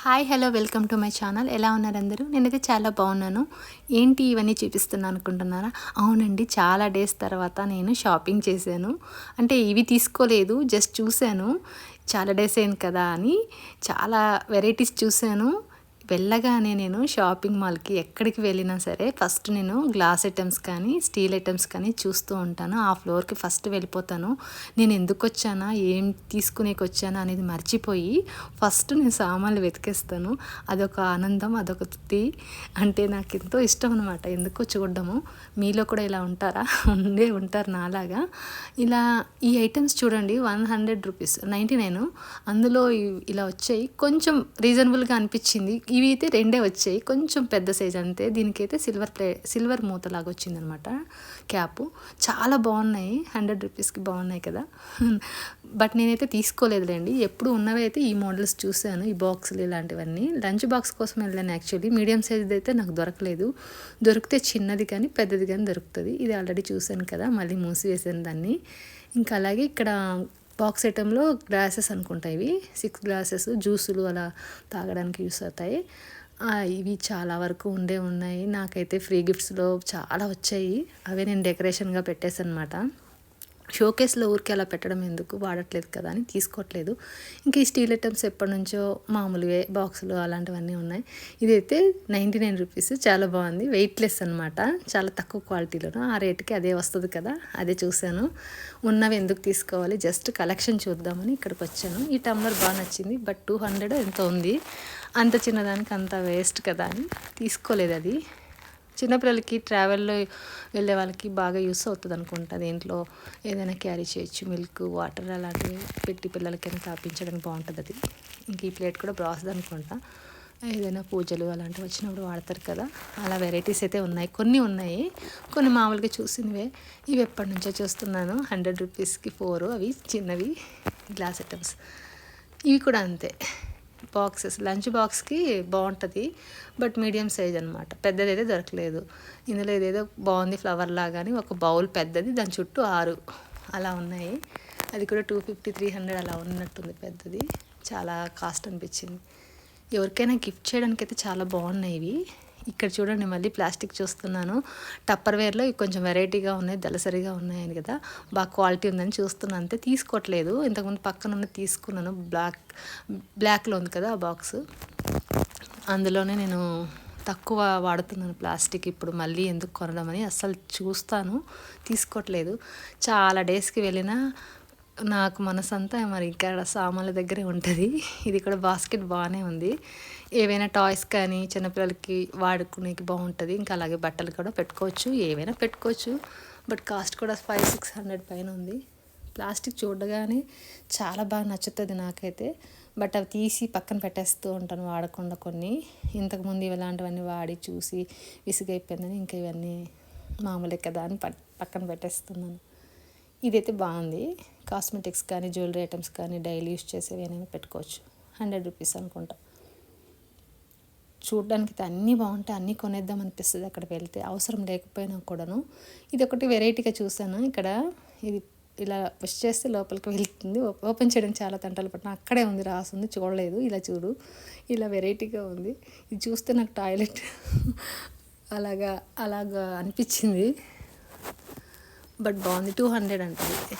Hi hello welcome to my channel. ఎలా ఉన్నారు అందరూ? నేనైతే చాలా బాగున్నాను. ఏంటి ఇవన్నీ చూపిస్తున్నాను అనుకుంటున్నారా? అవునండి, చాలా డేస్ తర్వాత నేను షాపింగ్ చేశాను. అంటే ఇవి తీసుకోలేదు, జస్ట్ చూశాను. చాలా డేస్ అయింది కదా అని చాలా వెరైటీస్ చూశాను. వెళ్ళగానే నేను షాపింగ్ మాల్కి ఎక్కడికి వెళ్ళినా సరే ఫస్ట్ నేను గ్లాస్ ఐటమ్స్ కానీ స్టీల్ ఐటమ్స్ కానీ చూస్తూ ఉంటాను. ఆ ఫ్లోర్కి ఫస్ట్ వెళ్ళిపోతాను. నేను ఎందుకు వచ్చానా, ఏం తీసుకునేకి వచ్చానా అనేది మర్చిపోయి ఫస్ట్ నేను సామాన్లు వెతికేస్తాను. అదొక ఆనందం, అదొక తృప్తి. అంటే నాకు ఎంతో ఇష్టం అనమాట ఎందుకో చూడడము. మీలో కూడా ఇలా ఉంటారా? ఉండే ఉంటారు నాలాగా. ఇలా ఈ ఐటమ్స్ చూడండి, 100 రూపీస్ 99. అందులో ఇలా వచ్చాయి, కొంచెం రీజనబుల్గా అనిపించింది. ఇవి అయితే రెండే వచ్చాయి, కొంచెం పెద్ద సైజ్ అంతే. దీనికైతే సిల్వర్ మూతలాగా వచ్చిందనమాట క్యాపు. చాలా బాగున్నాయి, 100 రూపీస్కి బాగున్నాయి కదా. బట్ నేనైతే తీసుకోలేదులేండి. ఎప్పుడు ఉన్నవి అయితే ఈ మోడల్స్ చూశాను, ఈ బాక్సులు ఇలాంటివన్నీ. లంచ్ బాక్స్ కోసం వెళ్ళాను యాక్చువల్లీ. మీడియం సైజ్ది అయితే నాకు దొరకలేదు. దొరికితే చిన్నది కానీ పెద్దది కానీ దొరుకుతుంది. ఇది ఆల్రెడీ చూశాను కదా, మళ్ళీ మూసివేసాను దాన్ని. ఇంకా అలాగే ఇక్కడ బాక్స్ ఐటెంలో గ్లాసెస్ అనుకుంటా, ఇవి 6 గ్లాసెస్ జ్యూసులు అలా తాగడానికి యూస్ అవుతాయి. ఇవి చాలా వరకు ఉన్నాయి. నాకైతే ఫ్రీ గిఫ్ట్స్లో చాలా వచ్చాయి. అవే నేను డెకరేషన్గా పెట్టేసాను అనమాట. షోకేస్లో ఊరికి అలా పెట్టడం ఎందుకు, వాడట్లేదు కదా అని తీసుకోవట్లేదు. ఇంకా ఈ స్టీల్ ఐటమ్స్ ఎప్పటి నుంచో మామూలుగా బాక్సులు అలాంటివన్నీ ఉన్నాయి. ఇదైతే 99 రూపీస్, చాలా బాగుంది. వెయిట్లెస్ అనమాట, చాలా తక్కువ క్వాలిటీలోను. ఆ రేటుకి అదే వస్తుంది కదా, అదే చూశాను. ఉన్నవి ఎందుకు తీసుకోవాలి, జస్ట్ కలెక్షన్ చూద్దామని ఇక్కడికి వచ్చాను. ఈ టమ్లర్ బాగా నచ్చింది, బట్ 200 ఎంతో ఉంది. అంత చిన్నదానికి అంత వేస్ట్ కదా అని తీసుకోలేదు. అది చిన్నపిల్లలకి ట్రావెల్లో వెళ్ళే వాళ్ళకి బాగా యూస్ అవుతుంది అనుకుంటా. దీంట్లో ఏదైనా క్యారీ చేయొచ్చు, మిల్క్ వాటర్ అలాంటివి పెట్టి పిల్లలకైనా తాపించడానికి బాగుంటుంది అది. ఇంక ఈ ప్లేట్ కూడా బ్రాస్ది అనుకుంటా, ఏదైనా పూజలు అలాంటివి వచ్చినప్పుడు వాడతారు కదా. అలా వెరైటీస్ అయితే ఉన్నాయి, కొన్ని ఉన్నాయి. కొన్ని మామూలుగా చూసినవే. ఇవి ఎప్పటి నుంచో చూస్తున్నాను. 100 రూపీస్కి 4 అవి చిన్నవి గ్లాస్ ఐటమ్స్. ఇవి కూడా అంతే, బాక్సెస్. లంచ్ బాక్స్కి బాగుంటుంది, బట్ మీడియం సైజ్ అనమాట. పెద్దది అయితే దొరకలేదు. ఇందులో ఏదేదో బాగుంది ఫ్లవర్ లాగా అని, ఒక బౌల్ పెద్దది, దాని చుట్టూ 6 అలా ఉన్నాయి. అది కూడా 250 300 అలా ఉన్నట్టుంది పెద్దది. చాలా కాస్ట్ అనిపించింది. ఎవరికైనా గిఫ్ట్ చేయడానికి అయితే చాలా బాగున్నాయి ఇవి. ఇక్కడ చూడండి, మళ్ళీ ప్లాస్టిక్ చూస్తున్నాను. టప్పర్వేర్లో కొంచెం వెరైటీగా ఉన్నాయి, దళసరిగా ఉన్నాయని కదా, బాగా క్వాలిటీ ఉందని చూస్తున్నాను అంతే, తీసుకోవట్లేదు. ఇంతకుముందు పక్కన ఉన్న తీసుకున్నాను, బ్లాక్లో ఉంది కదా ఆ బాక్స్. అందులోనే నేను తక్కువ వాడుతున్నాను ప్లాస్టిక్. ఇప్పుడు మళ్ళీ ఎందుకు కొనడం అని అస్సలు చూస్తాను, తీసుకోవట్లేదు. చాలా డేస్కి వెళ్ళినా నాకు మనసంతా మరి ఇక్కడ సామాన్ల దగ్గరే ఉంటుంది. ఇది కూడా బాస్కెట్ బాగానే ఉంది. ఏవైనా టాయ్స్ కానీ చిన్నపిల్లలకి వాడుకునేకి బాగుంటుంది. ఇంకా అలాగే బట్టలు కూడా పెట్టుకోవచ్చు, ఏవైనా పెట్టుకోవచ్చు. బట్ కాస్ట్ కూడా 500-600 పైన ఉంది. ప్లాస్టిక్ చూడగానే చాలా బాగా నచ్చుతుంది నాకైతే. బట్ అవి తీసి పక్కన పెట్టేస్తూ ఉంటాను వాడకుండా కొన్ని. ఇంతకుముందు ఇలాంటివన్నీ వాడి చూసి విసుగైపోయిందని ఇంకా ఇవన్నీ మామూలే కదా అని పక్కన పెట్టేస్తున్నాను. ఇదైతే బాగుంది. కాస్మెటిక్స్ కానీ జ్యువెలరీ ఐటమ్స్ కానీ డైలీ యూస్ చేసేవి ఏమైనా పెట్టుకోవచ్చు. 100 రూపీస్ అనుకుంటా. చూడడానికి అయితే అన్నీ బాగుంటాయి, అన్నీ కొనేద్దాం అనిపిస్తుంది అక్కడికి వెళ్తే, అవసరం లేకపోయినా కూడాను. ఇది ఒకటి వెరైటీగా చూసాను. ఇక్కడ ఇది ఇలా పుష్ చేస్తే లోపలికి వెళ్తుంది. ఓపెన్ చేయడానికి చాలా తంటాలు పట్టిన, అక్కడే ఉంది రాసుంది, చూడలేదు. ఇలా చూడు, ఇలా వెరైటీగా ఉంది. ఇది చూస్తే నాకు టాయిలెట్ అలాగా అనిపించింది. బట్ బాగుంది. 200 అంటుంది.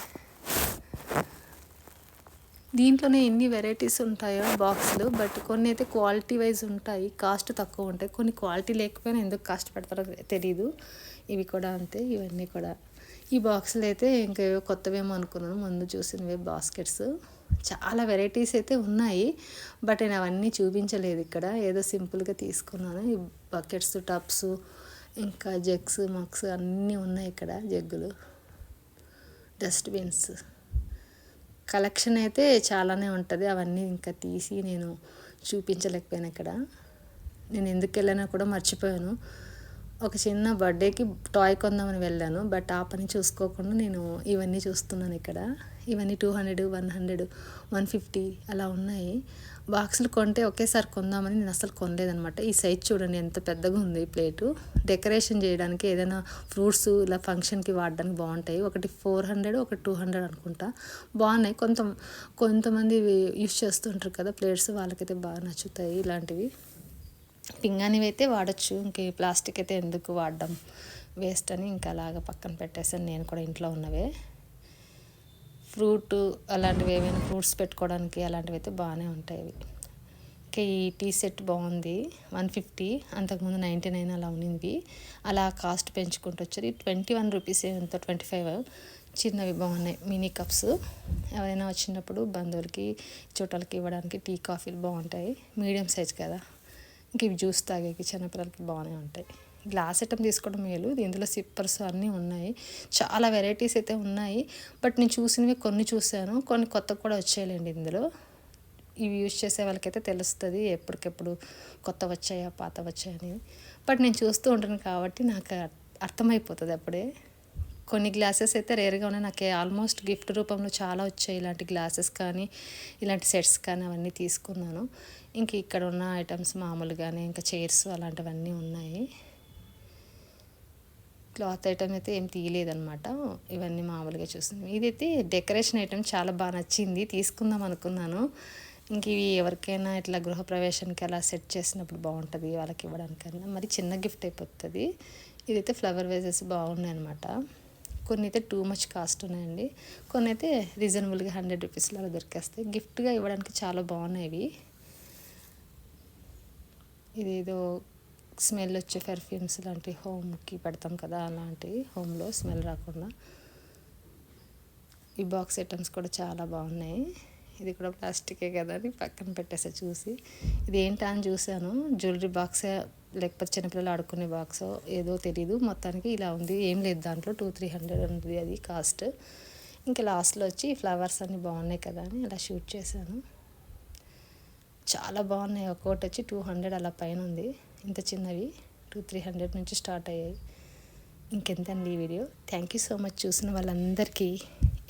దీంట్లోనే ఎన్ని వెరైటీస్ ఉంటాయో బాక్సులు. బట్ కొన్ని అయితే క్వాలిటీ వైజ్ ఉంటాయి, కాస్ట్ తక్కువ ఉంటాయి. కొన్ని క్వాలిటీ లేకపోయినా ఎందుకు కాస్ట్ పెడతారో తెలీదు. ఇవి కూడా అంతే, ఇవన్నీ కూడా. ఈ బాక్సులు అయితే ఇంకేవో కొత్తవేమో అనుకున్నాను, ముందు చూసినవే బాస్కెట్స్. చాలా వెరైటీస్ అయితే ఉన్నాయి, బట్ నేను అవన్నీ చూపించలేదు ఇక్కడ. ఏదో సింపుల్గా తీసుకున్నాను. ఈ బకెట్స్, టబ్స్, ఇంకా జగ్స్, మగ్స్ అన్నీ ఉన్నాయి ఇక్కడ. జగ్గులు, డస్ట్బిన్స్, కలెక్షన్ అయితే చాలానే ఉంటుంది. అవన్నీ ఇంకా తీసి నేను చూపించలేకపోయాను ఇక్కడ. నేను ఎందుకు వెళ్ళానో కూడా మర్చిపోయాను. ఒక చిన్న బర్త్డేకి టాయ్ కొందామని వెళ్ళాను. బట్ ఆ పని చూసుకోకుండా నేను ఇవన్నీ చూస్తున్నాను ఇక్కడ. ఇవన్నీ 200, 100, 150 అలా ఉన్నాయి. బాక్సులు కొంటే ఒకేసారి కొందామని నేను అసలు కొనలేదనమాట. ఈ సైజ్ చూడండి ఎంత పెద్దగా ఉంది ప్లేటు. డెకరేషన్ చేయడానికి ఏదైనా ఫ్రూట్స్ ఇలా ఫంక్షన్కి వాడడానికి బాగుంటాయి. ఒకటి 400, ఒకటి 200 అనుకుంటా. బాగున్నాయి. కొంతమంది యూస్ చేస్తుంటారు కదా ప్లేట్స్, వాళ్ళకైతే బాగా నచ్చుతాయి ఇలాంటివి. పింగాణివి అయితే వాడచ్చు, ఇంక ప్లాస్టిక్ అయితే ఎందుకు వాడడం వేస్ట్ అని ఇంకా అలాగ పక్కన పెట్టేసాను నేను కూడా. ఇంట్లో ఉన్నవే ఫ్రూట్ అలాంటివి ఏమైనా ఫ్రూట్స్ పెట్టుకోవడానికి అలాంటివి అయితే బాగానే ఉంటాయి అవి. ఇంకా ఈ టీ సెట్ బాగుంది, 150, అంతకుముందు 99 అలా ఉన్నింది. అలా కాస్ట్ పెంచుకుంటూ వచ్చారు. 21 రూపీస్ ఎంతో, 25. చిన్నవి బాగున్నాయి మినీ కప్స్. ఎవరైనా వచ్చినప్పుడు బంధువులకి చుట్టాలకి ఇవ్వడానికి టీ కాఫీలు బాగుంటాయి. మీడియం సైజ్ కదా, ఇంక ఇవి జ్యూస్ తాగేకి చిన్నపిల్లలకి బాగానే ఉంటాయి. గ్లాస్ ఐటమ్ తీసుకోవడం మేలు. ఇందులో సిప్పర్స్ అన్నీ ఉన్నాయి. చాలా వెరైటీస్ అయితే ఉన్నాయి. బట్ నేను చూసినవి కొన్ని చూశాను, కొన్ని కొత్తగా కూడా వచ్చాయండి ఇందులో. ఇవి యూజ్ చేసే వాళ్ళకైతే తెలుస్తుంది ఎప్పటికెప్పుడు కొత్త వచ్చాయా పాత వచ్చాయని. బట్ నేను చూస్తూ ఉంటాను కాబట్టి నాకు అర్థమైపోతుంది అప్పుడే. కొన్ని గ్లాసెస్ అయితే రేర్గా ఉన్నాయి. నాకు ఆల్మోస్ట్ గిఫ్ట్ రూపంలో చాలా వచ్చాయి ఇలాంటి గ్లాసెస్ కానీ, ఇలాంటి సెట్స్ కానీ అవన్నీ తీసుకున్నాను. ఇంక ఇక్కడ ఉన్న ఐటమ్స్ మామూలుగానే ఇంకా చైర్స్ అలాంటివన్నీ ఉన్నాయి. క్లాత్ ఐటమ్ అయితే ఏం తీయలేదన్నమాట. ఇవన్నీ మామూలుగా చూస్తుంది. ఇదైతే డెకరేషన్ ఐటమ్ చాలా బాగా నచ్చింది, తీసుకుందాం అనుకున్నాను. ఇంక ఇవి ఎవరికైనా ఇట్లా గృహప్రవేశానికి అలా సెట్ చేసినప్పుడు బాగుంటుంది వాళ్ళకి ఇవ్వడానికన్నా. మరి చిన్న గిఫ్ట్ అయిపోతుంది. ఇదైతే ఫ్లవర్ వేజెస్ బాగున్నాయి అనమాట. కొన్ని అయితే టూ మచ్ కాస్ట్ ఉన్నాయండి, కొన్ని అయితే రీజనబుల్గా 100 రూపీస్లో అలా దొరికేస్తాయి. గిఫ్ట్గా ఇవ్వడానికి చాలా బాగున్నాయి ఇవి. ఇదేదో స్మెల్ వచ్చే పెర్ఫ్యూమ్స్ లాంటి హోమ్కి పెడతాం కదా, అలాంటివి హోమ్లో స్మెల్ రాకుండా. ఈ బాక్స్ ఐటమ్స్ కూడా చాలా బాగున్నాయి. ఇది కూడా ప్లాస్టికే కదా అని పక్కన పెట్టేసా చూసి. ఇది ఏంటా అని చూసాను, జ్యువెలరీ బాక్సే లేకపోతే చిన్నపిల్లలు ఆడుకునే బాక్సో ఏదో తెలీదు. మొత్తానికి ఇలా ఉంది, ఏం లేదు దాంట్లో. 200-300 ఉంది అది కాస్ట్. ఇంకా లాస్ట్లో వచ్చి ఫ్లవర్స్ అన్నీ బాగున్నాయి కదా అని అలా షూట్ చేశాను. చాలా బాగున్నాయి. ఒక్కొక్కటి వచ్చి 200 అలా పైన ఉంది. ఇంత చిన్నవి 200-300 నుంచి స్టార్ట్ అయ్యాయి. ఇంకెంతండి ఈ video. Thank you so much చూసిన వాళ్ళందరికీ.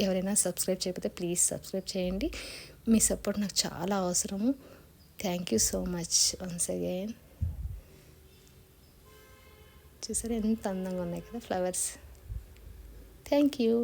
ఎవరైనా సబ్స్క్రైబ్ చేయకపోతే ప్లీజ్ సబ్స్క్రైబ్ చేయండి. మీ సపోర్ట్ నాకు చాలా అవసరము. Thank you so much once again. చూసారా ఎంత అందంగా ఉన్నాయి కదా ఫ్లవర్స్. Thank you.